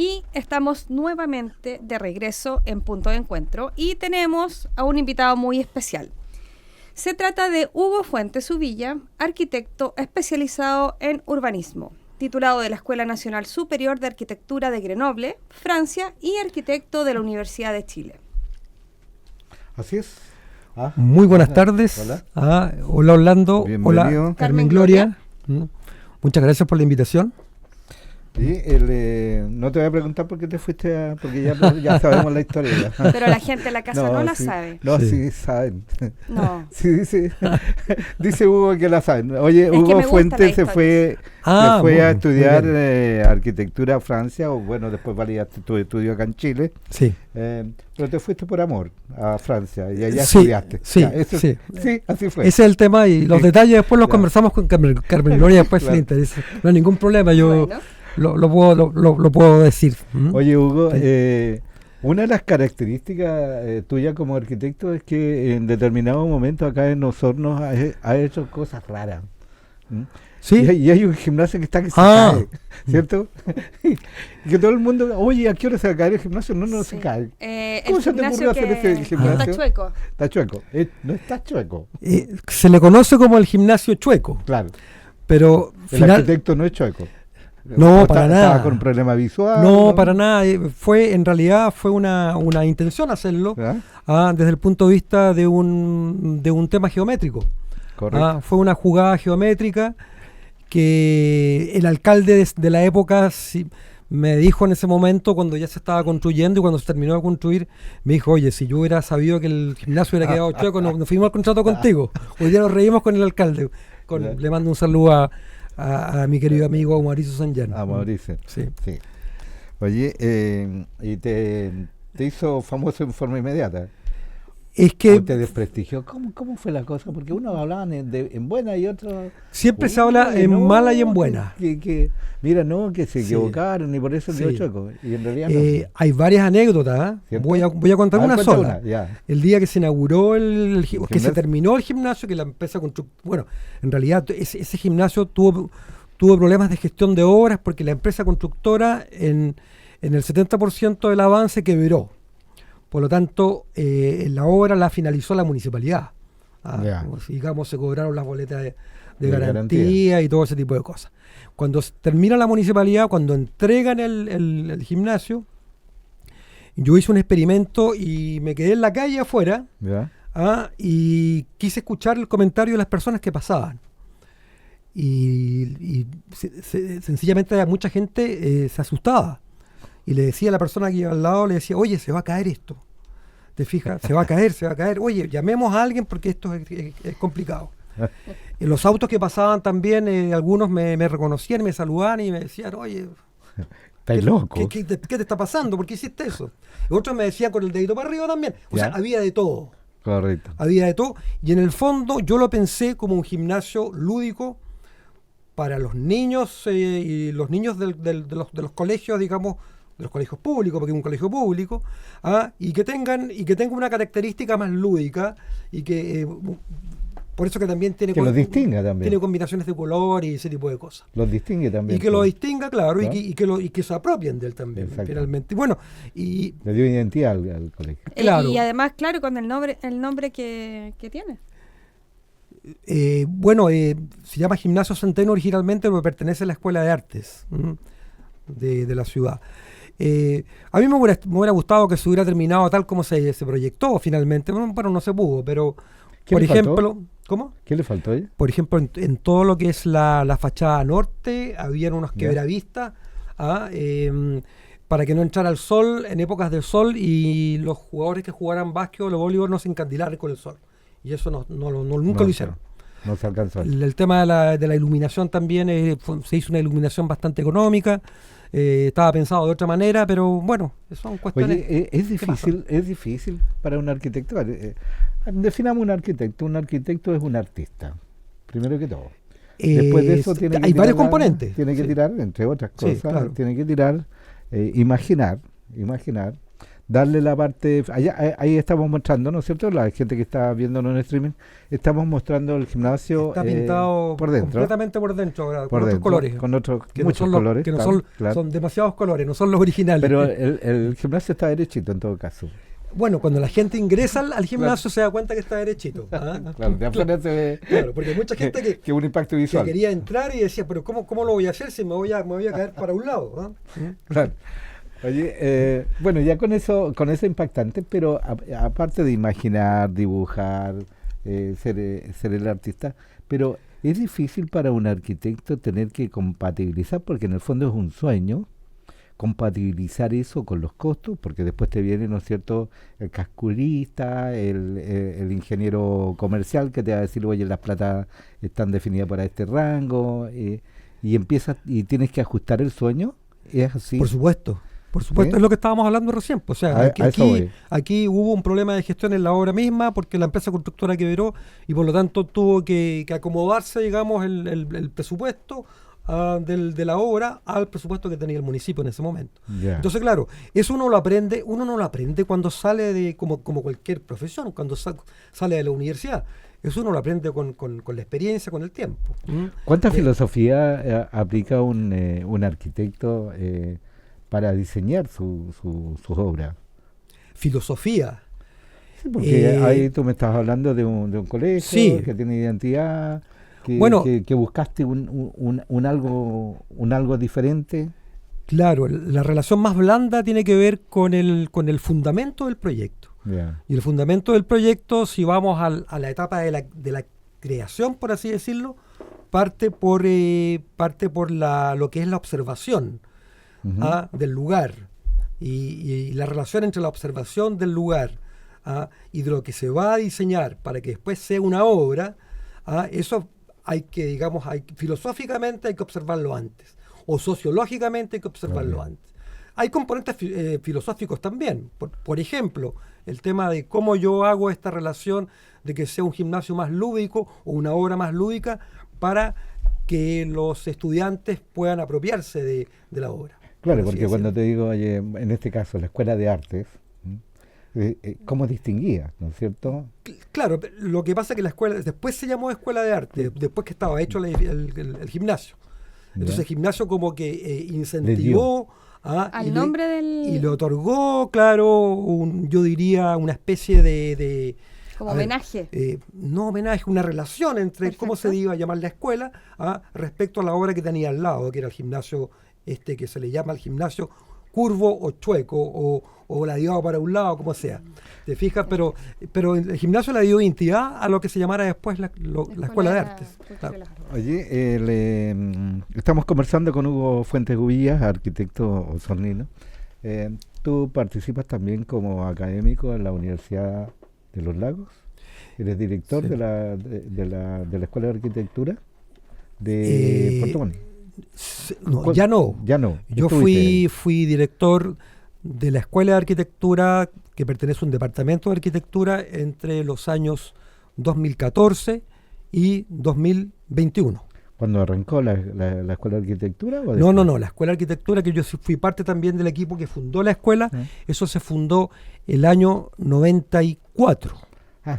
Y estamos nuevamente de regreso en Punto de Encuentro y tenemos a un invitado muy especial. Se trata de Hugo Fuentes Uvilla, arquitecto especializado en urbanismo, titulado de la Escuela Nacional Superior de Arquitectura de Grenoble, Francia, y arquitecto de la Universidad de Chile. Así es. Muy buenas tardes. Hola. Hola Orlando. Bienvenido. Hola Carmen Gloria. Muchas gracias por la invitación. Y no te voy a preguntar por qué te fuiste porque ya sabemos la historia. Pero la gente en la casa no la sabe. No, sí saben. No. Sí, dice Hugo que la saben. Oye, Es Hugo Fuentes se fue a estudiar arquitectura a Francia, o bueno, después validaste tu estudio acá en Chile. Sí. Pero te fuiste por amor a Francia y allá Sí, estudiaste. sí, Ya, sí. Sí, así fue. Ese es el tema y los detalles después los Claro. conversamos con Carmen Gloria después si le interesa. No hay ningún problema, yo Bueno. lo puedo decir. Oye, Hugo, Sí. una de las características tuyas como arquitecto es que en determinado momento acá en Osorno has hecho cosas raras. ¿Mm? Sí. Y hay un gimnasio que está que se cae, ¿cierto? Y que todo el mundo, oye, ¿a qué hora se va a caer el gimnasio? No se cae. ¿Cómo El se te ocurrió gimnasio hacer ese gimnasio? está chueco. Está chueco. No está chueco. Se le conoce como el gimnasio chueco, Claro. pero El arquitecto no es chueco. No, para nada. Estaba con un problema visual. No, para nada. En realidad fue una intención hacerlo desde el punto de vista de un tema geométrico. Correcto. Fue una jugada geométrica que el alcalde de la época me dijo en ese momento, cuando ya se estaba construyendo y cuando se terminó de construir, me dijo, oye, si yo hubiera sabido que el gimnasio hubiera quedado chueco, no firmamos el contrato contigo. Hoy día nos reímos con el alcalde. Le mando un saludo a mi querido amigo Mauricio Sanján. A Mauricio. Sí. Oye, y te hizo famoso en forma inmediata. Es que ¿O te desprestigió? ¿Cómo fue la cosa? Porque unos hablaban en buena y otros... Siempre se habla en mala y en buena. Mira, que se equivocaron y por eso quedó chueco. Y en realidad no. Hay varias anécdotas. Voy a contar una sola. El día que se inauguró que se terminó el gimnasio, que la empresa bueno, en realidad ese gimnasio tuvo problemas de gestión de obras porque la empresa constructora en el 70% del avance quebró. Por lo tanto, la obra la finalizó la municipalidad. Digamos, se cobraron las boletas de garantía y todo ese tipo de cosas. Cuando termina la municipalidad, cuando entregan el gimnasio, yo hice un experimento y me quedé en la calle afuera y quise escuchar el comentario de las personas que pasaban. Y sencillamente mucha gente se asustaba. Y le decía a la persona que iba al lado, le decía, oye, se va a caer esto. ¿Te fijas? Se va a caer. Oye, llamemos a alguien porque esto es complicado. En los autos que pasaban también, algunos me reconocían, me saludaban y me decían, oye, ¿estás loco? ¿Qué te está pasando? ¿Por qué hiciste eso? Y otros me decían con el dedito para arriba también. O sea, había de todo. Correcto. Había de todo. Y en el fondo yo lo pensé como un gimnasio lúdico para los niños y los niños de los colegios, digamos, de los colegios públicos, porque es un colegio público, y que tengan una característica más lúdica y que por eso que también tiene que los distinga también. Tiene combinaciones de color y ese tipo de cosas. Los distingue también. Y que lo distinga, claro, y que se apropien de él también, finalmente. Bueno, y le dio identidad al colegio. Claro. Y además, claro, con el nombre que tiene. Se llama Gimnasio Centeno originalmente, porque pertenece a la Escuela de Artes de la ciudad. A mí me hubiera gustado que se hubiera terminado tal como se proyectó finalmente. Bueno, no se pudo, pero por ejemplo, ¿cómo? ¿Qué le faltó ahí? Por ejemplo, en todo lo que es la fachada norte, habían unos quebravistas para que no entrara el sol en épocas de sol y los jugadores que jugaran básquetbol o voleibol no se encandilaran con el sol. Y eso nunca lo hicieron. No se alcanzó. El tema de la iluminación también, se hizo una iluminación bastante económica. Estaba pensado de otra manera, pero bueno, son cuestiones. Oye, es difícil para un arquitecto. Definamos un arquitecto. Un arquitecto es un artista, primero que todo. Después de eso hay varios componentes. Tiene que tirar, entre otras cosas, claro. tiene que tirar, imaginar. darle la parte, ahí estamos mostrando, ¿no es cierto? La gente que está viéndonos en streaming, estamos mostrando el gimnasio está pintado por dentro, completamente por dentro, ahora, por con dentro, otros colores, con otros que muchos no son colores, que no son, claro. Son demasiados colores, no son los originales. Pero el gimnasio está derechito en todo caso. Bueno, cuando la gente ingresa al gimnasio se da cuenta que está derechito. Claro, de afuera se ve. Claro, porque hay mucha gente que un impacto visual. Que quería entrar y decía, pero ¿cómo lo voy a hacer si me voy a caer para un lado? Claro. Oye, bueno, ya con eso impactante, pero aparte de imaginar, dibujar, ser el artista, pero es difícil para un arquitecto tener que compatibilizar, porque en el fondo es un sueño, compatibilizar eso con los costos, porque después te viene, ¿no es cierto?, el casculista, el ingeniero comercial que te va a decir, oye, las platas están definidas para este rango, y empiezas y tienes que ajustar el sueño. ¿Es así? Por supuesto, ¿Sí? es lo que estábamos hablando recién. O sea, aquí hubo un problema de gestión en la obra misma porque la empresa constructora quebró y por lo tanto tuvo que acomodarse, digamos, el presupuesto de la obra al presupuesto que tenía el municipio en ese momento. Yeah. Entonces, claro, eso uno no lo aprende cuando sale como cualquier profesión, cuando sale de la universidad. Eso uno lo aprende con la experiencia, con el tiempo. ¿Cuánta filosofía aplica un arquitecto para diseñar sus obras? Filosofía. Sí, porque ahí tú me estabas hablando de un colegio, sí, que tiene identidad, que buscaste un algo diferente. Claro, la relación más blanda tiene que ver con el fundamento del proyecto. Yeah. Y el fundamento del proyecto, si vamos a la etapa de la creación, por así decirlo, parte por lo que es la observación del lugar y la relación entre la observación del lugar y de lo que se va a diseñar para que después sea una obra. Eso filosóficamente hay que observarlo antes, o sociológicamente hay que observarlo antes. Hay componentes filosóficos también. Por ejemplo, el tema de cómo yo hago esta relación de que sea un gimnasio más lúdico o una obra más lúdica para que los estudiantes puedan apropiarse de la obra. Claro, porque cuando te digo, oye, en este caso, la Escuela de Artes, ¿cómo distinguía, no es cierto? Claro, lo que pasa es que la escuela, después se llamó Escuela de Arte, después que estaba hecho el gimnasio. Entonces el gimnasio como que incentivó al nombre del... Y le otorgó, claro, yo diría una especie de como homenaje. No homenaje, una relación entre Perfecto. Cómo se iba a llamar la escuela respecto a la obra que tenía al lado, que era el gimnasio que se le llama el gimnasio curvo o chueco o ladeado para un lado, como sea. ¿Te fijas? Pero el gimnasio le dio identidad a lo que se llamara después la Escuela de Artes. Claro. Oye, estamos conversando con Hugo Fuentes Ubillas, arquitecto osornino. Tú participas también como académico en la Universidad de Los Lagos. Eres director de la Escuela de Arquitectura de Puerto Montt. No, ya no. Yo fui director de la Escuela de Arquitectura, que pertenece a un departamento de arquitectura, entre los años 2014 y 2021. ¿Cuándo arrancó la Escuela de Arquitectura? No, la Escuela de Arquitectura, que yo fui parte también del equipo que fundó la escuela, eso se fundó el año 94.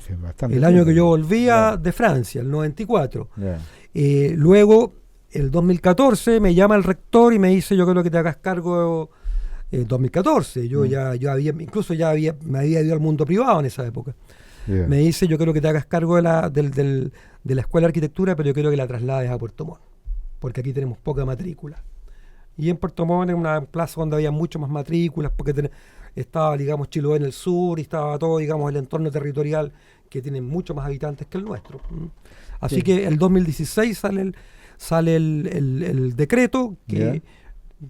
Sí, bastante el año que yo volvía de Francia, el 94. Yeah. Luego, el 2014, me llama el rector y me dice, yo creo que te hagas cargo. 2014, me había ido al mundo privado en esa época. Yeah. Me dice, yo creo que te hagas cargo de la Escuela de Arquitectura, pero yo quiero que la traslades a Puerto Montt, porque aquí tenemos poca matrícula. Y en Puerto Montt, en una plaza donde había mucho más matrículas, porque estaba, digamos, Chiloé en el sur, y estaba todo, digamos, el entorno territorial, que tiene mucho más habitantes que el nuestro. Así que el 2016 sale el decreto que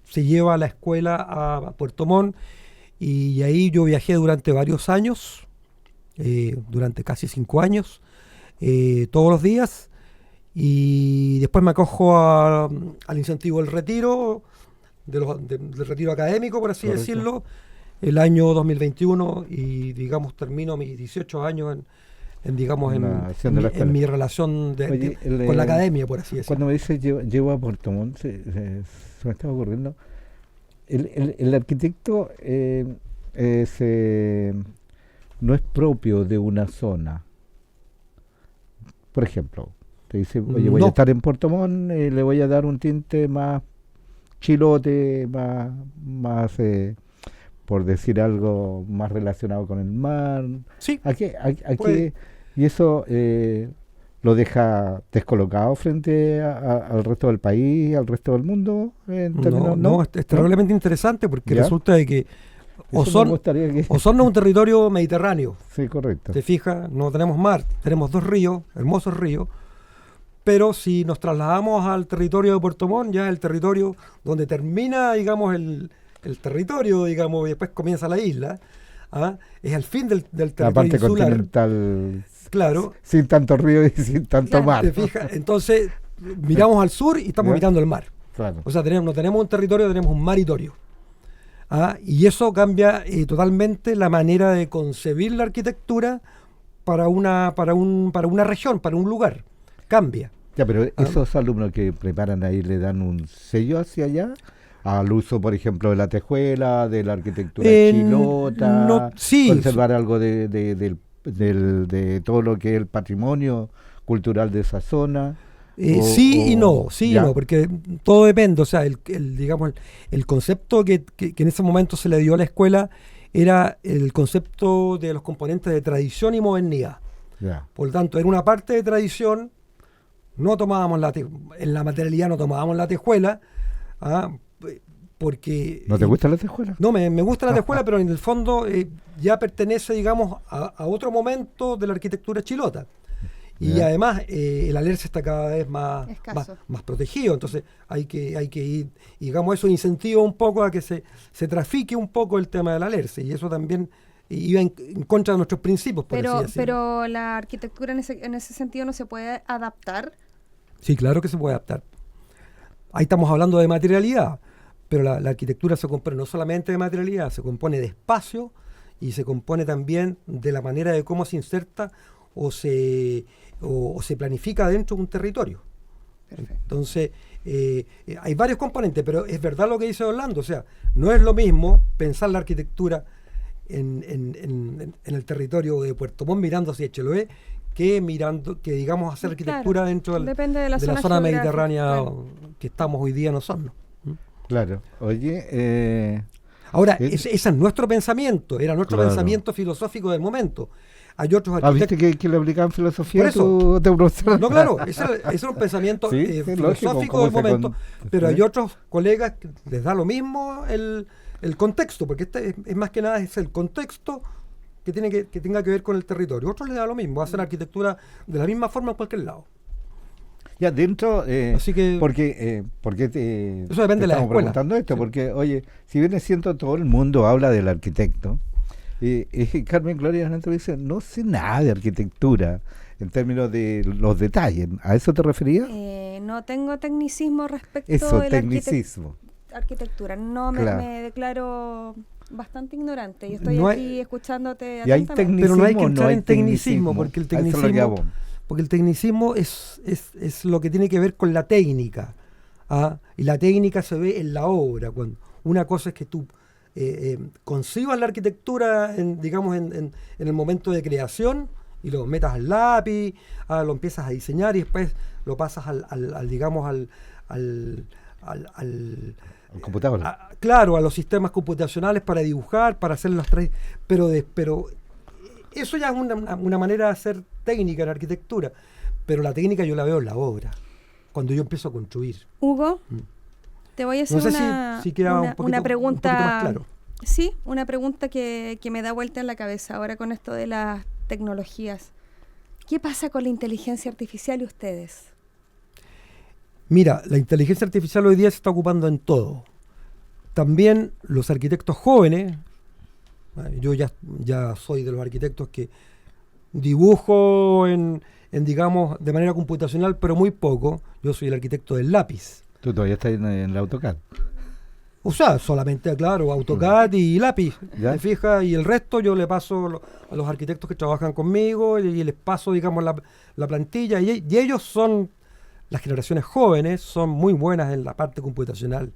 se lleva a la escuela a Puerto Montt, y ahí yo viajé durante varios años, durante casi 5 años, todos los días, y después me acojo al incentivo del retiro, del retiro académico, por así decirlo, el año 2021, y digamos termino mis 18 años en mi relación con la academia, por así decirlo. Cuando me dice llevo a Puerto Montt, se me estaba ocurriendo, el arquitecto no es propio de una zona. Por ejemplo, te dice, oye, voy a estar en Puerto Montt, le voy a dar un tinte más chilote, más por decir algo, más relacionado con el mar. Sí. Y eso lo deja descolocado frente al resto del país, al resto del mundo. No, es terriblemente interesante porque resulta de que Osorno es un territorio mediterráneo. Sí, correcto. Te fijas, no tenemos mar, tenemos 2 ríos, hermosos ríos, pero si nos trasladamos al territorio de Puerto Montt, ya el territorio donde termina, digamos, el territorio, digamos, y después comienza la isla, es al fin del territorio la parte insular. Continental, claro. Sin tanto río y sin tanto mar. ¿Te fijas? Entonces, miramos al sur y estamos mirando el mar. Claro. O sea, no tenemos un territorio, tenemos un maritorio. Y eso cambia totalmente la manera de concebir la arquitectura para una región, para un lugar. Cambia. Ya, pero esos alumnos que preparan ahí le dan un sello hacia allá al uso, por ejemplo, de la tejuela, de la arquitectura chilota, conservar algo de todo lo que es el patrimonio cultural de esa zona. Y no, porque todo depende. O sea, digamos, el concepto que en ese momento se le dio a la escuela era el concepto de los componentes de tradición y modernidad. Por lo tanto, era una parte de tradición. No tomábamos en la materialidad no tomábamos la tejuela, porque... ¿No te gusta la tejuela? No, me gusta la tejuela, pero en el fondo ya pertenece, digamos, a otro momento de la arquitectura chilota. Y además el alerce está cada vez más protegido, entonces hay que ir, digamos, eso incentiva un poco a que se trafique un poco el tema del alerce, y eso también iba en contra de nuestros principios, por así decirlo. Pero la arquitectura en ese sentido no se puede adaptar. Sí, claro que se puede adaptar. Ahí estamos hablando de materialidad, pero la arquitectura se compone no solamente de materialidad, se compone de espacio y se compone también de la manera de cómo se inserta o se planifica dentro de un territorio. Perfecto. Entonces, hay varios componentes, pero es verdad lo que dice Orlando, o sea, no es lo mismo pensar la arquitectura en el territorio de Puerto Montt mirando hacia Chiloé que digamos hacer arquitectura dentro de la zona mediterránea que estamos hoy día en Osorno. Claro. Oye, ahora, ese es nuestro pensamiento, era nuestro pensamiento filosófico del momento. Hay otros arquitectos... ¿Viste que le aplicaban filosofía a tu profesor? No, claro, ese es un pensamiento filosófico del momento, pero hay otros colegas que les da lo mismo el contexto, porque es más que nada es el contexto que tenga que ver con el territorio. Otros les da lo mismo, hacen arquitectura de la misma forma en cualquier lado. Ya, dentro, así que, ¿por qué eso depende de la escuela. Preguntando esto? Sí. Porque, oye, si viene siendo todo el mundo habla del arquitecto, Carmen Gloria Hernández dice, no sé nada de arquitectura en términos de los detalles. ¿A eso te referías? No tengo tecnicismo respecto de la arquitectura. No, me declaro bastante ignorante. Yo estoy aquí escuchándote atentamente. Pero no hay que entrar en tecnicismo, porque el tecnicismo es lo que tiene que ver con la técnica. Y la técnica se ve en la obra. Cuando una cosa es que tú concibas la arquitectura en el momento de creación y lo metas al lápiz, lo empiezas a diseñar y después lo pasas al computador. Claro, a los sistemas computacionales para dibujar, para hacer las tres, pero eso ya es una manera de hacer técnica en arquitectura, pero la técnica yo la veo en la obra, cuando yo empiezo a construir. Hugo, te voy a hacer una pregunta, más claro. Sí, una pregunta que me da vuelta en la cabeza ahora con esto de las tecnologías. ¿Qué pasa con la inteligencia artificial y ustedes? Mira, la inteligencia artificial hoy día se está ocupando en todo. También los arquitectos jóvenes, yo ya soy de los arquitectos que dibujo digamos, de manera computacional, pero muy poco. Yo soy el arquitecto del lápiz. ¿Tú todavía estás en el AutoCAD? O sea, solamente, claro, AutoCAD y lápiz, ¿te fijas? Y el resto yo le paso a los arquitectos que trabajan conmigo y les paso, digamos, la plantilla. Y ellos son, las generaciones jóvenes, son muy buenas en la parte computacional.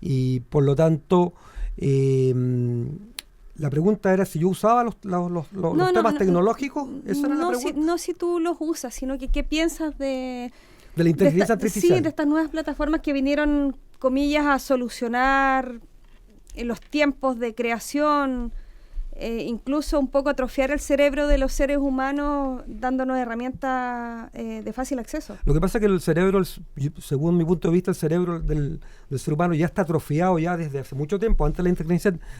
Y por lo tanto, La pregunta era si yo usaba los temas tecnológicos. ¿Esa era la pregunta? No si tú los usas, sino que qué piensas de la inteligencia artificial. Sí, de estas nuevas plataformas que vinieron, comillas, a solucionar los tiempos de creación, incluso un poco atrofiar el cerebro de los seres humanos, dándonos herramientas de fácil acceso. Lo que pasa es que el cerebro, según mi punto de vista, el cerebro del ser humano ya está atrofiado ya desde hace mucho tiempo, antes de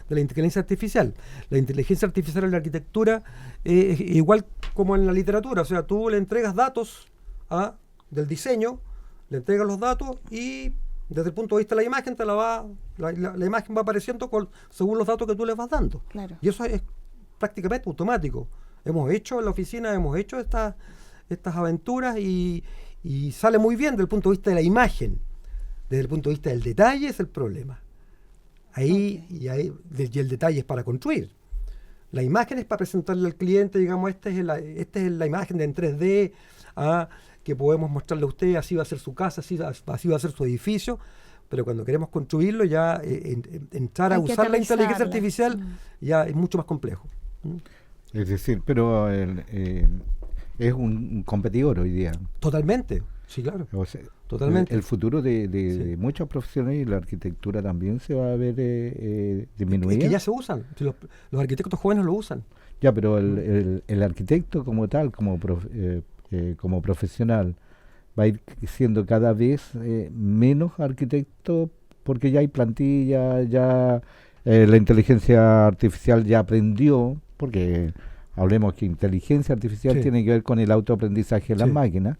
la inteligencia artificial. La inteligencia artificial en la arquitectura es igual como en la literatura, o sea, tú le entregas datos del diseño, le entregas los datos y desde el punto de vista de la imagen la imagen va apareciendo según los datos que tú le vas dando. Claro. Y eso es prácticamente automático. En la oficina hemos hecho estas aventuras y sale muy bien desde el punto de vista de la imagen. Desde el punto de vista del detalle es el problema. Y el detalle es para construir. La imagen es para presentarle al cliente, digamos, esta es la imagen en 3D, que podemos mostrarle a usted, así va a ser su casa, así va a ser su edificio, pero cuando queremos construirlo ya entrar a usar la inteligencia artificial ya es mucho más complejo. Es decir, pero es un competidor hoy día. Totalmente, sí, claro. O sea, totalmente. El futuro de muchas profesiones y la arquitectura también se va a ver disminuida. Es que ya se usan, los arquitectos jóvenes lo usan. Ya, pero el arquitecto como tal, como profesional, va a ir siendo cada vez menos arquitecto porque ya hay plantilla, ya la inteligencia artificial ya aprendió, porque hablemos que inteligencia artificial tiene que ver con el autoaprendizaje de las máquinas,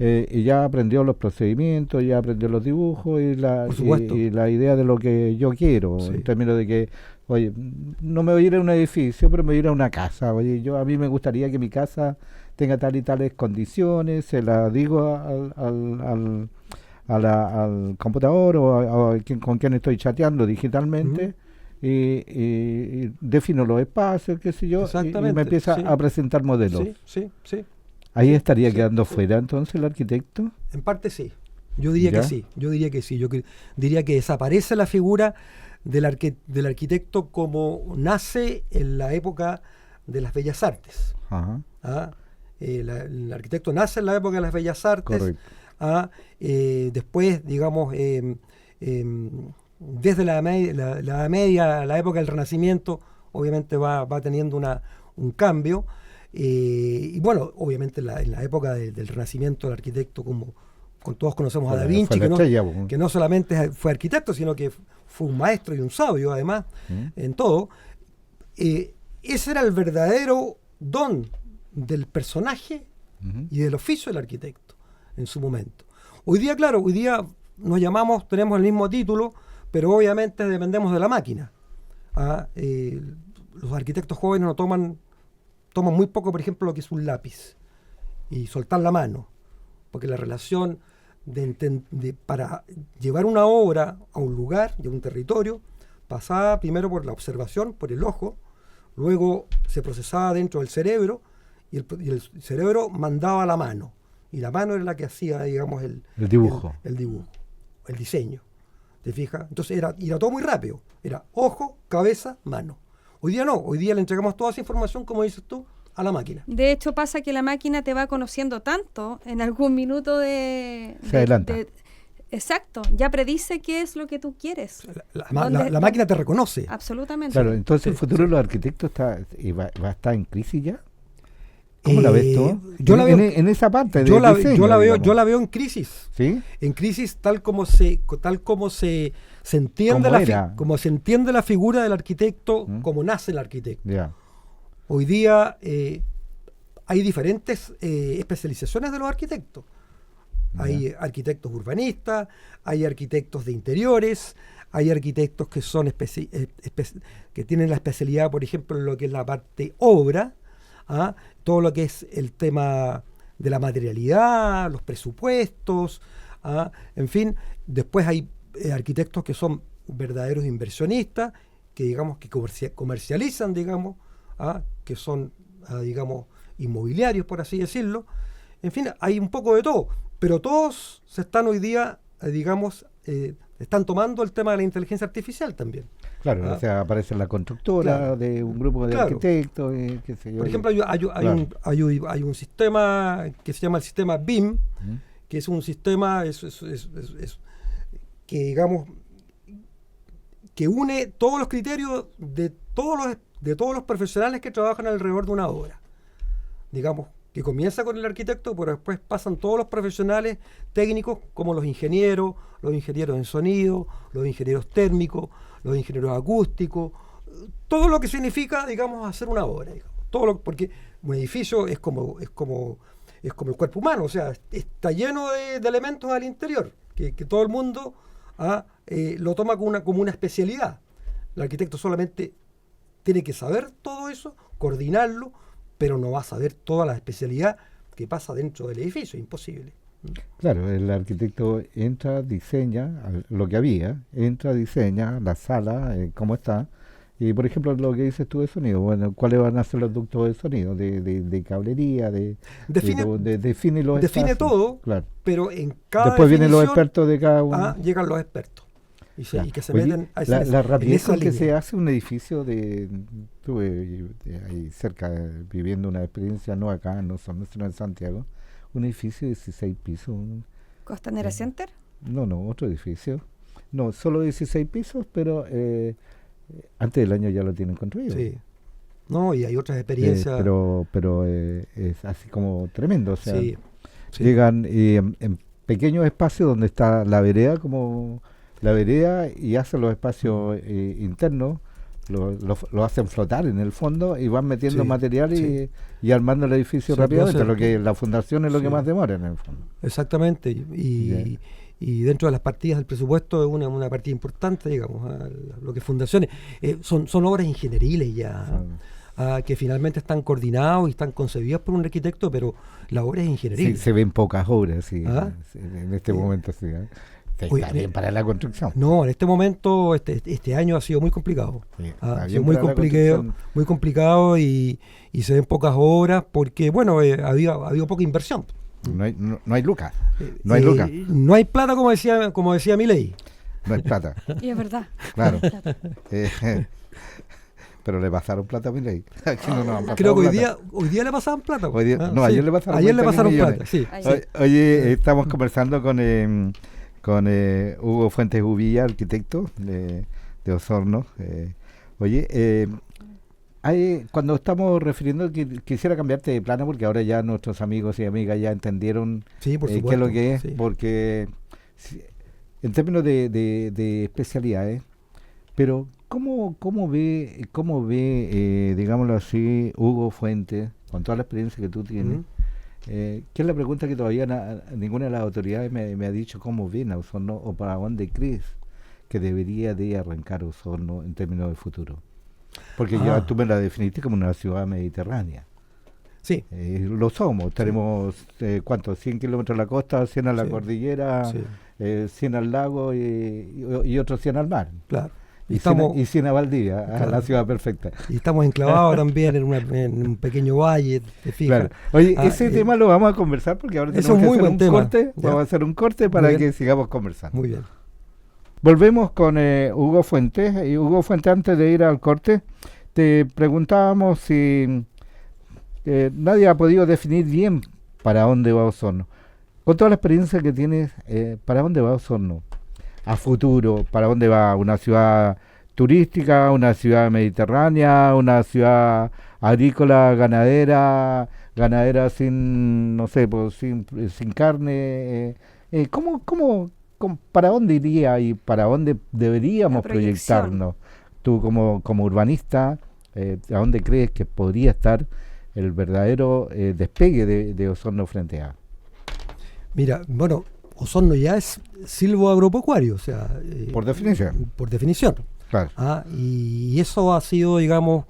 y ya aprendió los procedimientos, ya aprendió los dibujos y la idea de lo que yo quiero, en términos de que, oye, no me voy a ir a un edificio, pero me voy a ir a una casa. Oye, a mí me gustaría que mi casa tenga tal y tales condiciones, se la digo al computador o con quien estoy chateando digitalmente, y defino los espacios, qué sé yo, y me empieza a presentar modelos. Sí. ¿Ahí estaría quedando fuera entonces el arquitecto? En parte sí, yo diría que sí, yo diría que desaparece la figura del arquitecto como nace en la época de las bellas artes. Ajá. El arquitecto nace en la época de las bellas artes. Después, digamos, desde la media, la época del Renacimiento, obviamente va teniendo un cambio. Y bueno, obviamente en la época del Renacimiento, el arquitecto, como todos conocemos a Da Vinci, que no solamente fue arquitecto, sino que fue un maestro y un sabio, además, en todo. Ese era el verdadero don del personaje y del oficio del arquitecto en su momento. Hoy día, claro, tenemos el mismo título, pero obviamente dependemos de la máquina. Los arquitectos jóvenes no toman muy poco, por ejemplo, lo que es un lápiz y soltar la mano, porque la relación para llevar una obra a un lugar y a un territorio pasaba primero por la observación, por el ojo, luego se procesaba dentro del cerebro y el cerebro mandaba la mano, y la mano era la que hacía, digamos, el dibujo, el diseño. ¿Te fijas? Entonces era todo muy rápido, era ojo, cabeza, mano. Hoy día no, hoy día le entregamos toda esa información, como dices tú, a la máquina. De hecho, pasa que la máquina te va conociendo tanto en algún minuto se adelanta. Exacto, ya predice qué es lo que tú quieres. La máquina te reconoce. Absolutamente. Claro, entonces el futuro de los arquitectos va a estar en crisis ya. ¿Cómo la ves tú? Yo la veo en esa parte. Yo la veo en crisis. ¿Sí? En crisis tal como se entiende como se entiende la figura del arquitecto, como nace el arquitecto. Yeah. Hoy día hay diferentes especializaciones de los arquitectos. Hay arquitectos urbanistas, hay arquitectos de interiores, hay arquitectos que son que tienen la especialidad, por ejemplo, en lo que es la parte obra, todo lo que es el tema de la materialidad, los presupuestos, en fin. Después hay arquitectos que son verdaderos inversionistas, que digamos que comercializan, digamos, que son, digamos, inmobiliarios, por así decirlo. En fin, hay un poco de todo, pero todos se están hoy día, digamos, están tomando el tema de la inteligencia artificial también. Claro, o sea, aparece la constructora de un grupo de arquitectos, qué sé yo. Por ejemplo, hay un sistema que se llama el sistema BIM, que es un sistema que, digamos, que une todos los criterios de todos los profesionales que trabajan alrededor de una obra. Digamos, que comienza con el arquitecto, pero después pasan todos los profesionales técnicos, como los ingenieros en sonido, los ingenieros térmicos, los ingenieros acústicos, todo lo que significa, digamos, hacer una obra. Porque un edificio es como el cuerpo humano, o sea, está lleno de elementos al interior, que todo el mundo lo toma como una especialidad. El arquitecto solamente tiene que saber todo eso, coordinarlo, pero no va a saber toda la especialidad que pasa dentro del edificio, es imposible. Claro, el arquitecto entra, diseña lo que había, diseña la sala, cómo está, y por ejemplo lo que dices tú de sonido, bueno, ¿cuáles van a ser los ductos de sonido? De cablería, define los define espacios, todo, claro. Pero en cada después vienen los expertos de cada uno. Llegan los expertos. Y que se Oye, meten la rapidez con que se hace un edificio estuve ahí cerca viviendo una experiencia, no acá, no sino en Santiago, un edificio de 16 pisos. ¿Costanera Center? No, otro edificio. No, solo 16 pisos, pero antes del año ya lo tienen construido. Sí. No, y hay otras experiencias. Pero es así como tremendo, o sea, sí. Llegan en pequeños espacios donde está la vereda y hacen los espacios internos, lo hacen flotar en el fondo y van metiendo material y armando el edificio rápidamente, lo que la fundación es lo que más demora en el fondo. Exactamente, y dentro de las partidas del presupuesto es una partida importante, digamos, lo que fundaciones, son obras ingenieriles ya, que finalmente están coordinados y están concebidas por un arquitecto, pero la obra es ingenieril. Sí, se ven pocas obras en este momento, sí. Está bien para la construcción. No, en este momento, este año ha sido muy complicado. Ha sido muy complicado y se ven pocas obras porque, bueno, ha habido poca inversión. No hay lucas. No hay plata, como decía Milei. No hay plata. Y es verdad. Claro. Pero le pasaron plata a Milei. Creo que hoy día le pasaban plata. Ayer le pasaron plata. Sí. Oye, estamos conversando con Hugo Fuentes Uvilla, arquitecto de Osorno. Cuando estamos refiriendo, quisiera cambiarte de plano porque ahora ya nuestros amigos y amigas ya entendieron qué es lo que es, porque en términos de especialidades, pero ¿cómo ve, digámoslo así, Hugo Fuentes, con toda la experiencia que tú tienes? Que es la pregunta que todavía ninguna de las autoridades me ha dicho cómo ven a Osorno o para dónde crees que debería de arrancar Osorno en términos de futuro. Porque ya tú me la definiste como una ciudad mediterránea. Sí. Lo somos. Tenemos, ¿cuántos? 100 kilómetros a la costa, 100 a la cordillera, 100 al lago y otros 100 al mar. Claro. Y 100 a Valdivia, a la ciudad perfecta. Y estamos enclavados también en un pequeño valle, te fijas. Claro. Oye, ese tema lo vamos a conversar porque ahora tenemos que hacer un corte. Vamos a hacer un corte para que sigamos conversando. Muy bien. Volvemos con Hugo Fuentes. Y Hugo Fuentes, antes de ir al corte, te preguntábamos si nadie ha podido definir bien para dónde va Osorno. Con toda la experiencia que tienes, ¿para dónde va Osorno? A futuro, ¿para dónde va? ¿Una ciudad turística, una ciudad mediterránea, una ciudad agrícola, ganadera sin, no sé, pues, sin carne? ¿Para dónde iría y para dónde deberíamos proyectarnos? Tú como urbanista, ¿a dónde crees que podría estar el verdadero despegue de Osorno frente a? Mira, bueno, Osorno ya es silvoagropecuario, o sea... por definición. Por definición. Claro. Y eso ha sido, digamos,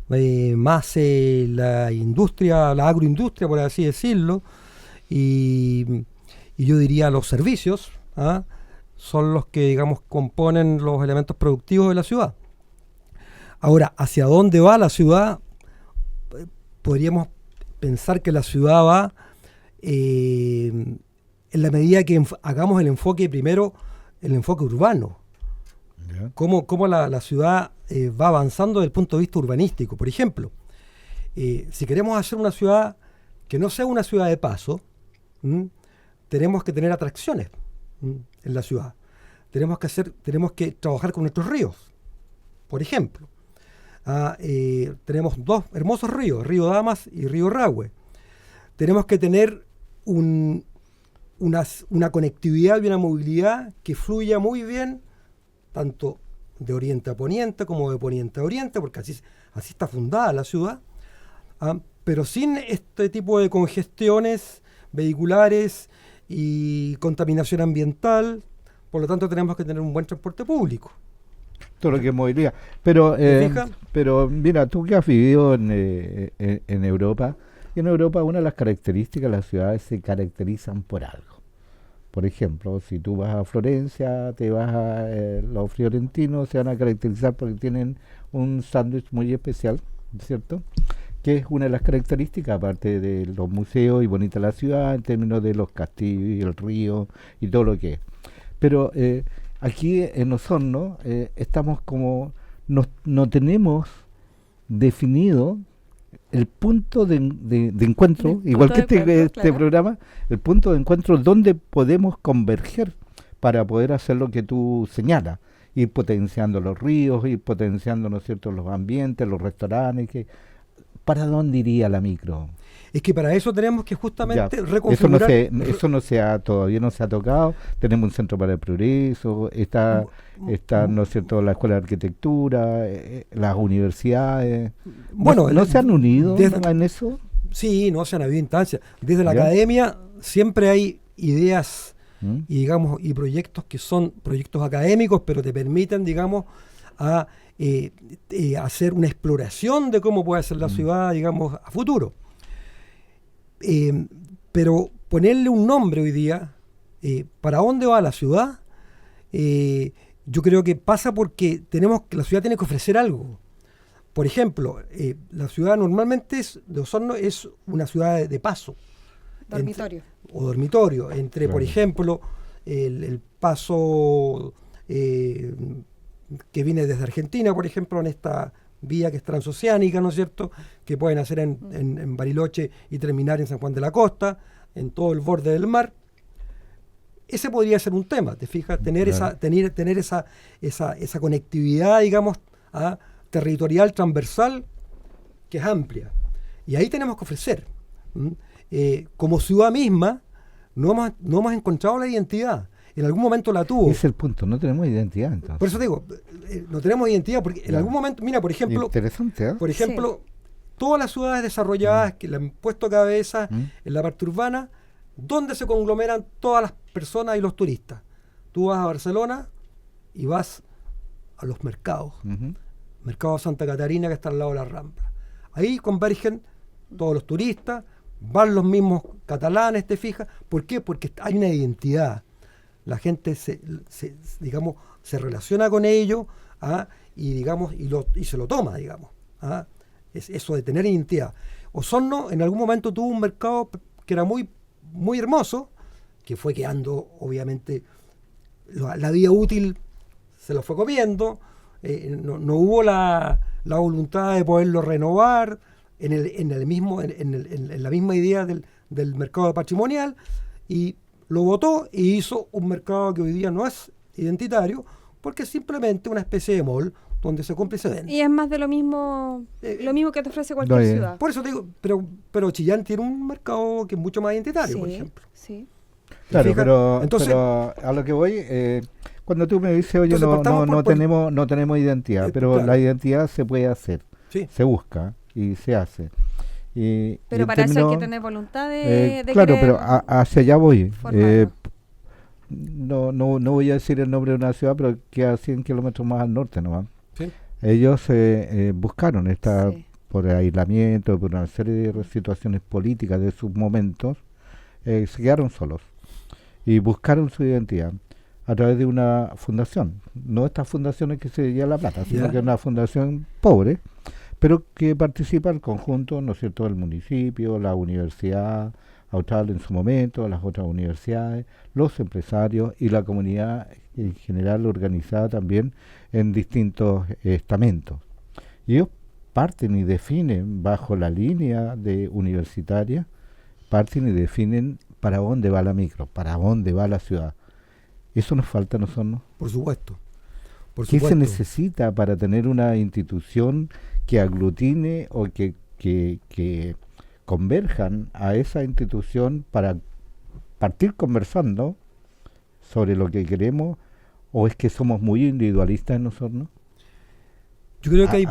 más la industria, la agroindustria, por así decirlo, y yo diría los servicios, son los que, digamos, componen los elementos productivos de la ciudad. Ahora, ¿hacia dónde va la ciudad? Podríamos pensar que la ciudad va... en la medida que hagamos el enfoque primero, el enfoque urbano. cómo la ciudad va avanzando desde el punto de vista urbanístico. Por ejemplo, si queremos hacer una ciudad que no sea una ciudad de paso, tenemos que tener atracciones en la ciudad. Tenemos que trabajar con nuestros ríos, por ejemplo. Tenemos dos hermosos ríos, Río Damas y Río Rahue. Tenemos que tener una conectividad y una movilidad que fluya muy bien, tanto de oriente a poniente como de poniente a oriente, porque así está fundada la ciudad, pero sin este tipo de congestiones vehiculares y contaminación ambiental. Por lo tanto, tenemos que tener un buen transporte público. Todo lo que es movilidad. Pero mira, tú que has vivido en Europa, y en Europa una de las características de las ciudades se caracterizan por algo. Por ejemplo, si tú vas a Florencia, te vas a los fiorentinos, se van a caracterizar porque tienen un sándwich muy especial, ¿cierto? Que es una de las características, aparte de los museos y bonita la ciudad, en términos de los castillos y el río y todo lo que es. Pero aquí en Osorno estamos como, no tenemos definido el punto de encuentro, igual que este programa, el punto de encuentro donde podemos converger para poder hacer lo que tú señalas, ir potenciando los ríos, ir potenciando, ¿no es cierto?, los ambientes, los restaurantes. ¿Para dónde iría la micro? Es que para eso tenemos que justamente reconfigurar. Eso todavía no se ha tocado. Tenemos un centro para el progreso, está ¿no es cierto?, la escuela de arquitectura, las universidades. Bueno, ¿No se han unido en eso? Sí, no se han habido instancias. Desde la academia siempre hay ideas y digamos y proyectos que son proyectos académicos, pero te permiten, digamos, hacer una exploración de cómo puede ser la ciudad, digamos, a futuro. Pero ponerle un nombre hoy día, ¿para dónde va la ciudad? Yo creo que pasa porque la ciudad tiene que ofrecer algo. Por ejemplo, la ciudad normalmente de Osorno es una ciudad de paso. Dormitorio. Entre, por ejemplo, el paso que viene desde Argentina, por ejemplo, en esta vía que es transoceánica, ¿no es cierto?, que pueden hacer en Bariloche y terminar en San Juan de la Costa, en todo el borde del mar. Ese podría ser un tema, ¿te fijas? Tener esa conectividad, digamos, territorial, transversal, que es amplia. Y ahí tenemos que ofrecer. Como ciudad misma, no hemos encontrado la identidad. En algún momento la tuvo. Ese es el punto, no tenemos identidad entonces. Por eso digo, no tenemos identidad, porque en algún momento, mira, por ejemplo, interesante, ¿eh? Por ejemplo, todas las ciudades desarrolladas que le han puesto cabeza en la parte urbana, donde se conglomeran todas las personas y los turistas. Tú vas a Barcelona y vas a los mercados. Mercado Santa Catarina, que está al lado de la Rambla. Ahí convergen todos los turistas, van los mismos catalanes, ¿te fijas? ¿Por qué? Porque hay una identidad. La gente se relaciona con ello y se lo toma, digamos. Es eso de tener identidad. Osorno en algún momento tuvo un mercado que era muy, muy hermoso, que fue quedando, obviamente, la vida útil se lo fue comiendo, no hubo la voluntad de poderlo renovar en la misma idea del mercado patrimonial, y lo votó y hizo un mercado que hoy día no es identitario, porque es simplemente una especie de mall donde se compra y se vende. Y es más de lo mismo que te ofrece cualquier ciudad. Por eso te digo, pero Chillán tiene un mercado que es mucho más identitario, por ejemplo. Sí. Claro, pero a lo que voy, cuando tú me dices, oye, no tenemos identidad, pero claro, la identidad se puede hacer, se busca y se hace. Pero para eso hay que tener voluntad de claro, pero hacia allá voy. No voy a decir el nombre de una ciudad, pero queda 100 kilómetros más al norte nomás. ¿Sí? Ellos buscaron por aislamiento, por una serie de situaciones políticas de sus momentos, se quedaron solos y buscaron su identidad a través de una fundación. No estas fundaciones que se llevan la plata, sino que es una fundación pobre, pero que participa el conjunto, ¿no es cierto?, del municipio, la Universidad Austral en su momento, las otras universidades, los empresarios y la comunidad en general organizada también en distintos estamentos. Y ellos parten y definen bajo la línea de universitaria, parten y definen para dónde va la micro, para dónde va la ciudad. ¿Eso nos falta a nosotros? Por supuesto. ¿Qué se necesita para tener una institución que aglutine o que converjan a esa institución para partir conversando sobre lo que queremos, o es que somos muy individualistas nosotros? Yo creo que hay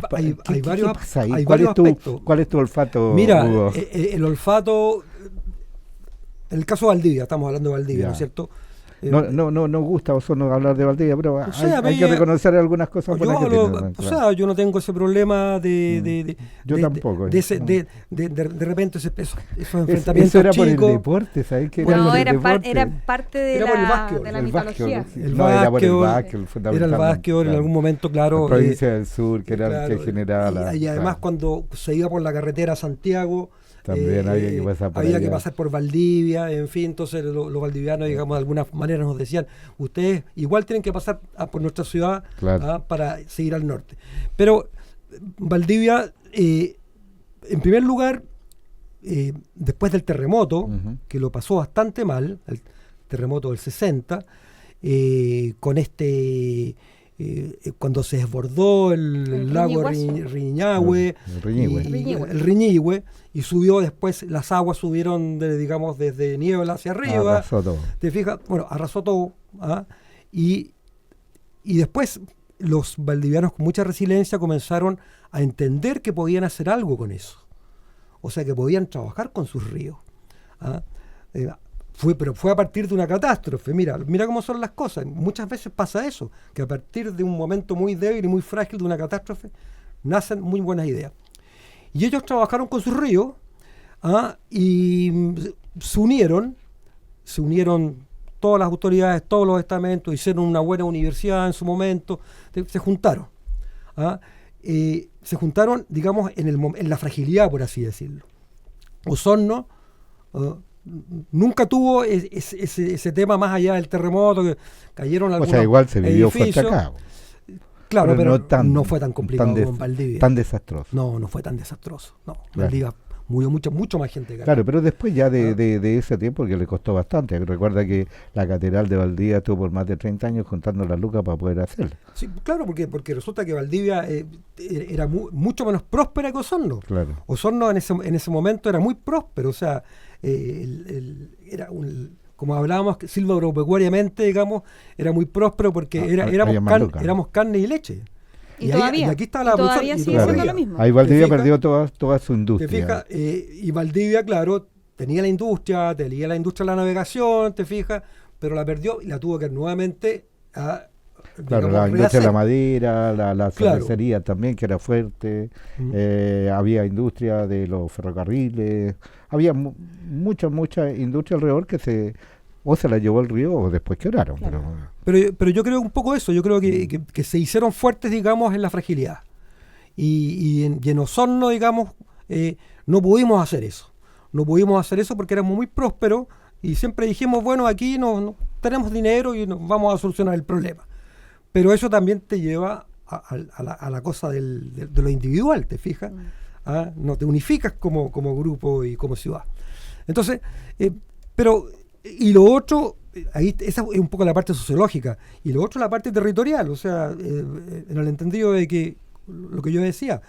varios aspectos. ¿Cuál es tu olfato, Mira, Hugo? El olfato, en el caso de Valdivia, estamos hablando de Valdivia, ¿no es cierto? No gusta Osorno hablar de Valdivia, pero hay que reconocer algunas cosas buenas que tiene. Yo no tengo ese problema yo tampoco. De repente esos enfrentamientos eso era chicos. Por el deporte, ¿sabes qué? Era parte de la mitología. Era el básquetbol en algún momento, claro. La provincia del sur, que era el que generaba y además cuando se iba por la carretera a Santiago, también había que pasar por Valdivia, en fin, entonces los valdivianos, digamos, de alguna manera nos decían, ustedes igual tienen que pasar por nuestra ciudad, claro, para seguir al norte. Pero Valdivia, en primer lugar, después del terremoto, que lo pasó bastante mal, el terremoto del 60, con cuando se desbordó el lago Riñihue, el Riñihue, y subió después, las aguas subieron desde Niebla hacia arriba. Arrasó todo. ¿Te fijas? Bueno, arrasó todo. Y después los valdivianos con mucha resiliencia comenzaron a entender que podían hacer algo con eso. O sea, que podían trabajar con sus ríos. Pero fue a partir de una catástrofe. Mira cómo son las cosas. Muchas veces pasa eso, que a partir de un momento muy débil y muy frágil de una catástrofe, nacen muy buenas ideas. Y ellos trabajaron con sus ríos y se unieron todas las autoridades, todos los estamentos, hicieron una buena universidad en su momento, se juntaron. Se juntaron, digamos, en la fragilidad, por así decirlo. Osorno nunca tuvo ese tema más allá del terremoto, que cayeron algunos edificios. Igual se vivió fuerte acá. Claro, pero no fue tan complicado como en Valdivia. Tan desastroso. No fue tan desastroso. No, claro. Valdivia murió mucho más gente que acá. Claro, pero después ya de ese tiempo, que le costó bastante. Recuerda que la catedral de Valdivia estuvo por más de 30 años juntando las lucas para poder hacerla. Sí, claro, porque resulta que Valdivia era mucho menos próspera que Osorno. Claro. Osorno en ese momento era muy próspero, o sea, como hablábamos, silva agropecuariamente, digamos, era muy próspero porque éramos carne y leche. Y aquí está la todavía sigue siendo lo mismo. Ahí Valdivia perdió toda su industria. ¿Te fijas? Y Valdivia, claro, tenía la industria de la navegación, ¿te fijas? Pero la perdió y la tuvo que nuevamente claro, la industria de la madera, la cervecería también, que era fuerte. Había industria de los ferrocarriles. Había mucha industria alrededor que se la llevó el río o después quebraron. Claro. Pero yo creo un poco eso. Yo creo que se hicieron fuertes, digamos, en la fragilidad. Y en Osorno, digamos, no pudimos hacer eso. No pudimos hacer eso porque éramos muy prósperos y siempre dijimos, bueno, aquí no tenemos dinero y nos vamos a solucionar el problema. Pero eso también te lleva a la cosa de lo individual, ¿te fijas? No te unificas como grupo y como ciudad. Entonces, y lo otro, ahí esa es un poco la parte sociológica, y lo otro es la parte territorial, o sea, en el entendido de que, lo que yo decía,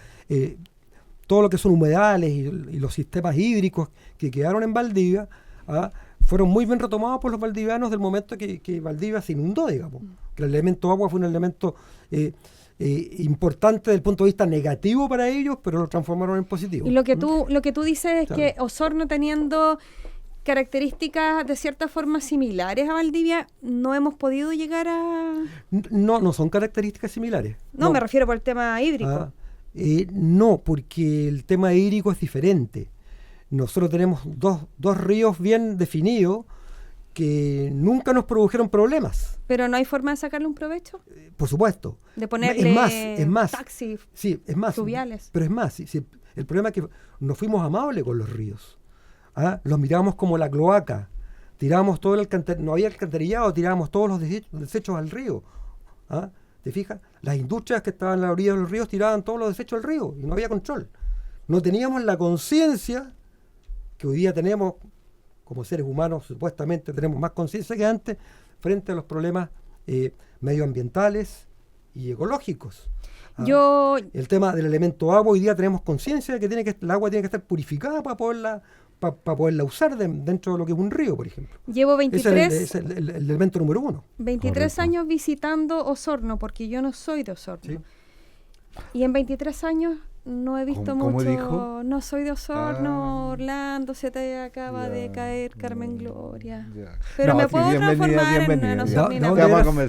todo lo que son humedales y los sistemas hídricos que quedaron en Valdivia, fueron muy bien retomados por los valdivianos del momento que Valdivia se inundó, digamos. Que el elemento agua fue un elemento importante desde el punto de vista negativo para ellos, pero lo transformaron en positivo. Y lo que tú dices es que Osorno, teniendo características de cierta forma similares a Valdivia, no hemos podido llegar a... No son características similares. No, me refiero por el tema hídrico. No, porque el tema hídrico es diferente. Nosotros tenemos dos ríos bien definidos que nunca nos produjeron problemas. ¿Pero no hay forma de sacarle un provecho? Por supuesto. De ponerle es más, taxis fluviales. Pero es más, el problema es que nos fuimos amables con los ríos. Los miramos como la cloaca tirábamos todo no había alcantarillado, tirábamos todos los desechos al río. ¿Ah? ¿Te fijas? Las industrias que estaban a la orilla de los ríos tiraban todos los desechos al río y no había control. No teníamos la conciencia que hoy día tenemos, como seres humanos, supuestamente tenemos más conciencia que antes frente a los problemas medioambientales y ecológicos. El tema del elemento agua, hoy día tenemos conciencia de que el agua tiene que estar purificada para poderla usar dentro de lo que es un río, por ejemplo. Llevo 23... Es el elemento número 1. 23 Correcto. años visitando Osorno, porque yo no soy de Osorno. Sí. Y en 23 años no he visto ¿Cómo mucho. dijo? No soy de Osorno, Ah. Orlando, se te acaba Ya, de caer Carmen Gloria. ya. Pero No, me sí, puedo transformar en una osornina.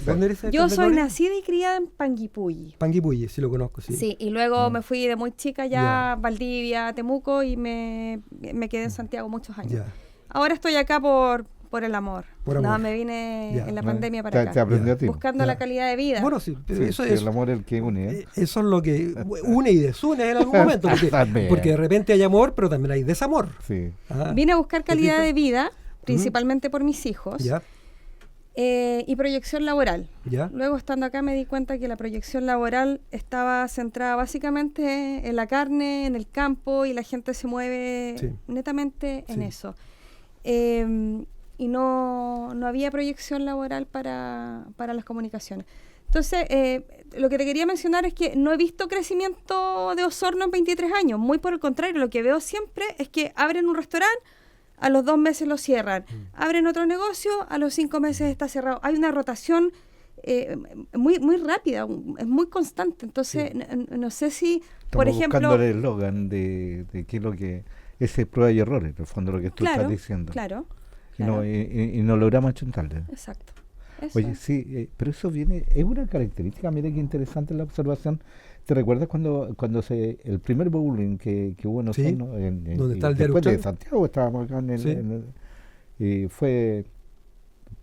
¿Dónde eres? Yo soy nacida y criada en Panguipulli. Panguipulli, sí lo conozco, sí. Sí, y luego me fui de muy chica ya a Valdivia, Temuco, y me quedé en Santiago muchos años. Ya. Ahora estoy acá por el amor. Por amor. No, me vine Ya. en la pandemia para Te acá. aprendió a ti. Buscando Ya. la calidad de vida. Bueno, sí, pero Sí, eso sí, es. el amor es el que une. Eso es lo que une y desune en algún momento. También. Porque de repente hay amor, pero también hay desamor. Sí. Ah, Vine a buscar calidad fijas? de vida, principalmente por mis hijos, Ya, y proyección laboral. ya. Luego, estando acá, me di cuenta que la proyección laboral estaba centrada básicamente en la carne, en el campo, y la gente se mueve Sí. netamente en Sí. eso. Y no había proyección laboral para las comunicaciones. Entonces, lo que te quería mencionar es que no he visto crecimiento de Osorno en 23 años. Muy por el contrario, lo que veo siempre es que abren un restaurante, a los 2 meses lo cierran. Abren otro negocio, a los 5 meses está cerrado. Hay una rotación muy, muy rápida, es muy constante. Entonces, no sé si, por Estamos ejemplo... buscando el eslogan de qué es lo que... Ese prueba y errores, en el fondo, lo que tú estás diciendo. Claro. Y no logramos achuntarle. Exacto. Eso. Oye, sí, pero eso viene, es una característica, mira qué interesante la observación. ¿Te recuerdas cuando el primer bowling que hubo en Sí, Osorno? donde está el diario después de Austral. Santiago, estábamos acá Sí. y fue,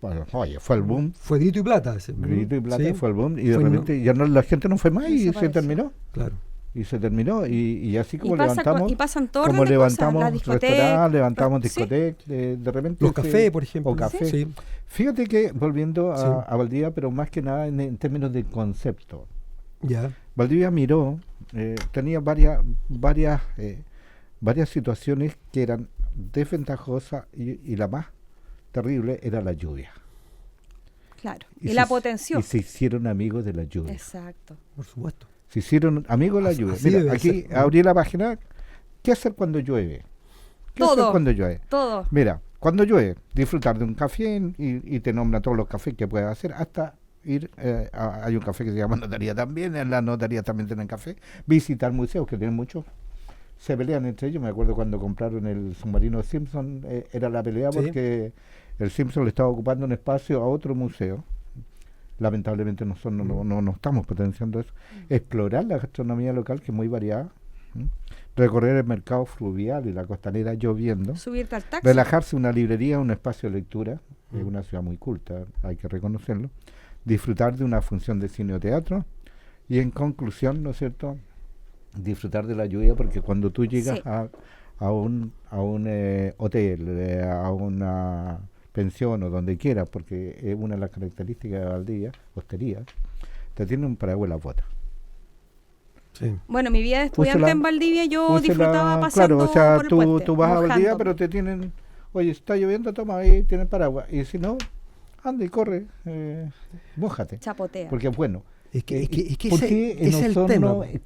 bueno, oye, fue el boom, Fue grito y plata. Ese. grito y plata, Sí, fue el boom, y de Fue repente ya no, la gente no fue más y se Desapareció. terminó. Claro. Y se terminó, y así como y pasa levantamos, y pasan todo como orden de cosas, levantamos la discoteca, restaurantes, levantamos sí. discotecas, de repente... Los cafés, por ejemplo. O café. Sí. Fíjate que, volviendo Sí. a Valdivia, pero más que nada en términos de concepto, Ya. Valdivia miró, tenía varias situaciones que eran desventajosas y la más terrible era la lluvia. Claro. Y la se- potenció. Y se hicieron amigos de la lluvia. Exacto. Por supuesto. Se hicieron amigos de la Así lluvia. debe Mira, aquí ser. abrí la página. ¿Qué hacer cuando llueve? ¿Qué hacer Todo. cuando llueve? Todo. Mira, cuando llueve, disfrutar de un café y te nombra todos los cafés que puedes hacer, hasta ir, hay un café que se llama Notaría también, en la Notaría también tienen café, visitar museos que tienen muchos, se pelean entre ellos. Me acuerdo cuando compraron el submarino Simpson, era la pelea Sí. porque el Simpson le estaba ocupando un espacio a otro museo. Lamentablemente nosotros no estamos potenciando eso. Explorar la gastronomía local, que es muy variada. ¿m? Recorrer el mercado fluvial y la costanera lloviendo. Subirte al taxi. Relajarse, una librería, un espacio de lectura. Es una ciudad muy culta, hay que reconocerlo. Disfrutar de una función de cine o teatro. Y en conclusión, ¿no es cierto?, disfrutar de la lluvia, porque cuando tú llegas Sí. a un hotel, a una pensión o donde quieras, porque es una de las características de Valdivia, hostería, te tienen un paraguas en la bota. Sí. Bueno, mi vida de estudiante Úsela- en Valdivia, yo Úsela- disfrutaba pasando claro, o sea, por el tú puente, vas a Valdivia, mojándome. pero te tienen, oye, está lloviendo, toma ahí, tienen paraguas. Y si no, anda y corre, mójate. Chapotea. Porque es bueno. Es que ¿por ese, qué en ese es el Osorno, tema.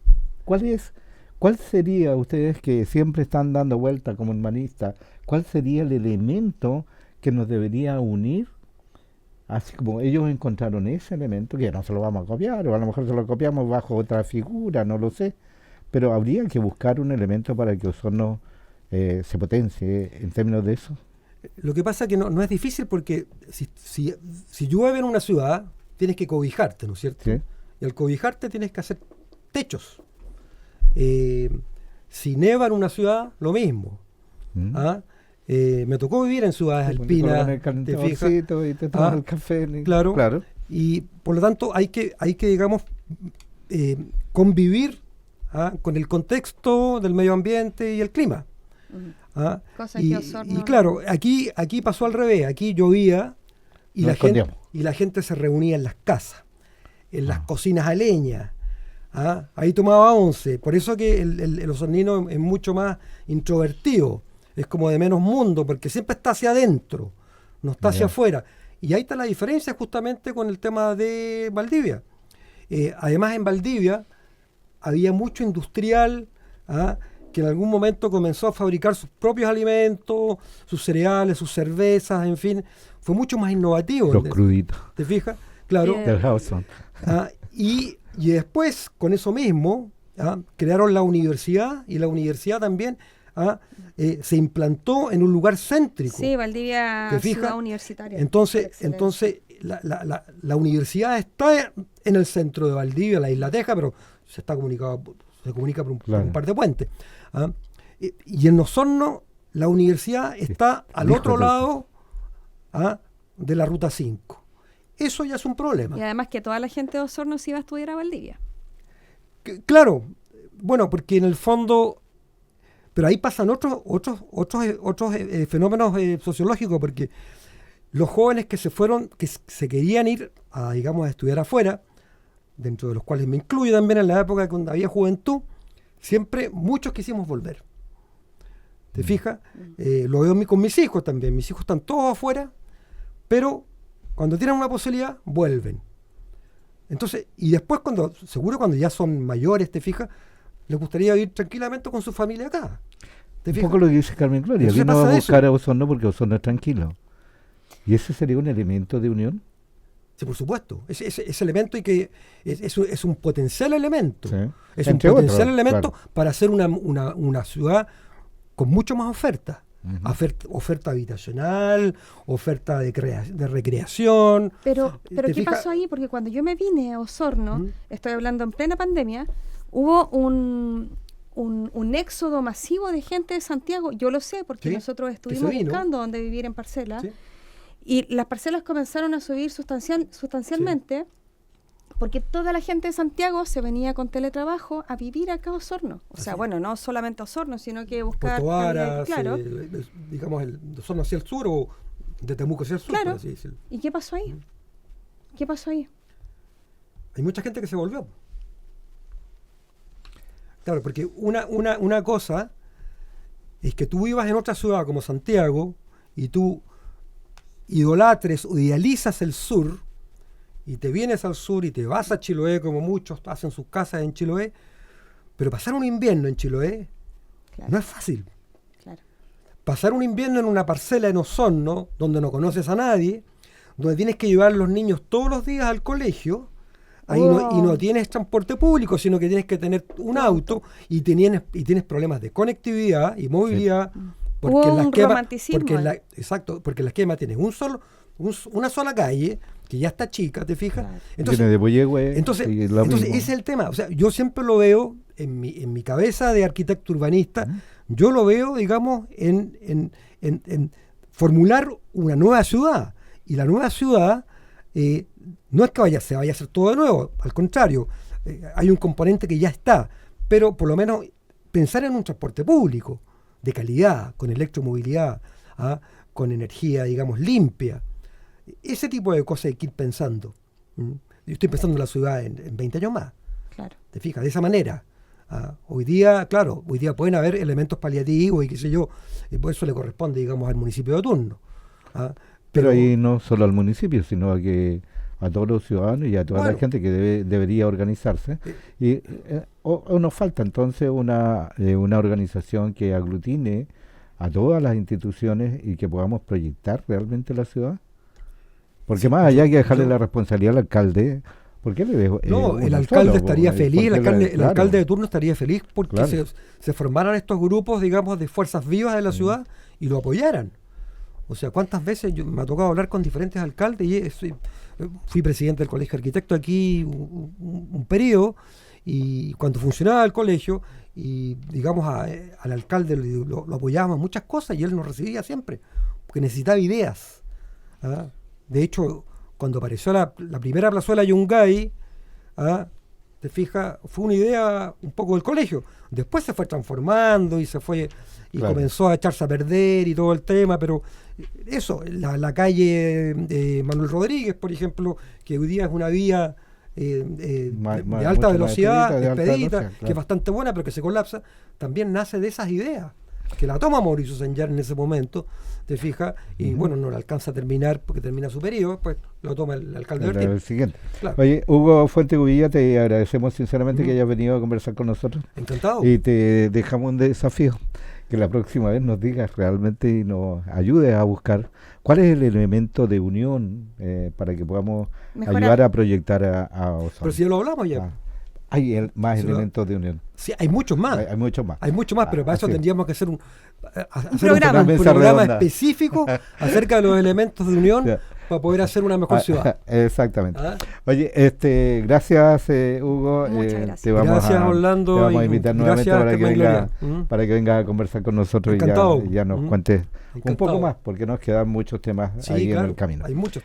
¿Cuál sería, ustedes que siempre están dando vuelta como humanistas, cuál sería el elemento que nos debería unir? Así como ellos encontraron ese elemento, que no se lo vamos a copiar, o a lo mejor se lo copiamos bajo otra figura, no lo sé, pero habría que buscar un elemento para que Osorno se potencie en términos de eso. Lo que pasa es que no es difícil porque si llueve en una ciudad, tienes que cobijarte, ¿no es cierto? ¿Sí? Y al cobijarte tienes que hacer techos. Si neva en una ciudad, lo mismo. ¿Mm? ¿Ah? Me tocó vivir en ciudades Con alpinas, el ¿te fijas? calentadorcito y te tomas Ah, el café. claro. Y por lo tanto hay que digamos, convivir con el contexto del medio ambiente y el clima. ¿ah? Cosa que Osorno y claro, aquí pasó al revés, aquí llovía y la gente se reunía en las casas, en las cocinas a leña. ¿Ah? Ahí tomaba once. Por eso que el osornino es mucho más introvertido, es como de menos mundo, porque siempre está hacia adentro, no está hacia afuera. Y ahí está la diferencia justamente con el tema de Valdivia. Además, en Valdivia había mucho industrial, ¿ah? Que en algún momento comenzó a fabricar sus propios alimentos, sus cereales, sus cervezas, en fin. Fue mucho más innovativo. Los cruditos. ¿Te fijas? Claro. Del Hawson. Y después, con eso mismo, crearon la universidad, y la universidad también se implantó en un lugar céntrico. Sí, Valdivia, ciudad universitaria. Entonces la universidad está en el centro de Valdivia, la Isla Teja, pero se comunica por un par de puentes. Y en Osorno, la universidad está al otro lado de la Ruta 5. Eso ya es un problema. Y además que toda la gente de Osorno se iba a estudiar a Valdivia. Claro, bueno, porque en el fondo, pero ahí pasan otros fenómenos sociológicos, porque los jóvenes que se querían ir a estudiar afuera, dentro de los cuales me incluyo también en la época cuando había juventud, siempre muchos quisimos volver. ¿Te fijas? Lo veo con mis hijos también. Mis hijos están todos afuera, pero cuando tienen una posibilidad, vuelven. Entonces, y después cuando ya son mayores, ¿te fijas? Les gustaría vivir tranquilamente con su familia acá. Un poco lo que dice Carmen Gloria. Vino a buscar a Osorno porque Osorno es tranquilo. ¿Y ese sería un elemento de unión? Sí, por supuesto. Ese elemento es un potencial elemento. Sí. Es Entre un potencial otros, elemento claro, para hacer una ciudad con mucho más oferta. Oferta habitacional, oferta de recreación. Pero ¿qué pasó ahí? Porque cuando yo me vine a Osorno, estoy hablando en plena pandemia, hubo un éxodo masivo de gente de Santiago. Yo lo sé porque nosotros estuvimos buscando dónde vivir en parcelas. Sí. Y las parcelas comenzaron a subir sustancialmente porque toda la gente de Santiago se venía con teletrabajo a vivir acá a Osorno. O sea, bueno, no solamente a Osorno, sino que buscar... Puerto Varas, digamos, de Osorno hacia el sur o de Temuco hacia el sur. Claro. Por así decirlo. ¿Y qué pasó ahí? ¿Qué pasó ahí? Hay mucha gente que se volvió. Claro, porque una cosa es que tú vivas en otra ciudad como Santiago y tú idolatres o idealizas el sur y te vienes al sur y te vas a Chiloé, como muchos hacen sus casas en Chiloé, pero pasar un invierno en Chiloé no es fácil. Claro. Pasar un invierno en una parcela en Osorno, donde no conoces a nadie, donde tienes que llevar a los niños todos los días al colegio, ahí y no tienes transporte público, sino que tienes que tener un auto y tienes problemas de conectividad y movilidad. Sí. Porque en las quemas tienes una sola calle que ya está chica, ¿te fijas? Claro. Entonces ese es el tema. O sea, yo siempre lo veo en mi cabeza de arquitecto urbanista, yo lo veo, digamos, en formular una nueva ciudad. Y la nueva ciudad no es que se vaya a hacer todo de nuevo, al contrario, hay un componente que ya está, pero por lo menos pensar en un transporte público de calidad, con electromovilidad, con energía, digamos, limpia. Ese tipo de cosas hay que ir pensando. Yo estoy pensando en la ciudad en 20 años más. Claro. ¿Te fijas? De esa manera. Hoy día pueden haber elementos paliativos y qué sé yo, y por eso le corresponde, digamos, al municipio de turno. Pero ahí no solo al municipio, sino a todos los ciudadanos y a toda la gente que debería organizarse. O nos falta entonces una organización que aglutine a todas las instituciones y que podamos proyectar realmente la ciudad. Porque más allá que dejarle la responsabilidad al alcalde, ¿por qué le dejo? El alcalde estaría feliz, el alcalde de turno estaría feliz porque se formaran estos grupos, digamos, de fuerzas vivas de la ciudad y lo apoyaran. O sea, ¿cuántas veces me ha tocado hablar con diferentes alcaldes? Y fui presidente del Colegio de Arquitectos aquí un periodo, y cuando funcionaba el colegio, y digamos al alcalde lo apoyábamos en muchas cosas y él nos recibía siempre, porque necesitaba ideas. De hecho, cuando apareció la primera plazuela Yungay, ¿te fijas? Fue una idea un poco del colegio. Después se fue transformando y comenzó a echarse a perder y todo el tema, pero eso, la calle Manuel Rodríguez, por ejemplo, que hoy día es una vía de alta velocidad, expedita, que es bastante buena, pero que se colapsa, también nace de esas ideas, que la toma Mauricio Senjar en ese momento, ¿te fijas? Y bueno, no la alcanza a terminar porque termina su periodo, pues lo toma el alcalde Bertín. El siguiente. Claro. Oye, Hugo Fuente Gubilla, te agradecemos sinceramente que hayas venido a conversar con nosotros. Encantado. Y te dejamos un desafío, que la próxima vez nos digas realmente y nos ayudes a buscar cuál es el elemento de unión para que podamos ayudar a proyectar a Osorno. Pero si ya lo hablamos ya. Hay más elementos de unión. Sí, hay muchos más. Hay muchos más. Hay muchos más, pero para eso tendríamos que hacer un programa específico acerca de los elementos de unión para poder hacer una mejor ciudad. Exactamente. Oye, gracias Hugo. Muchas gracias. Gracias, Orlando. Te vamos a invitar nuevamente para que venga a conversar con nosotros y ya nos cuentes un poco más, porque nos quedan muchos temas ahí en el camino. Hay muchos temas.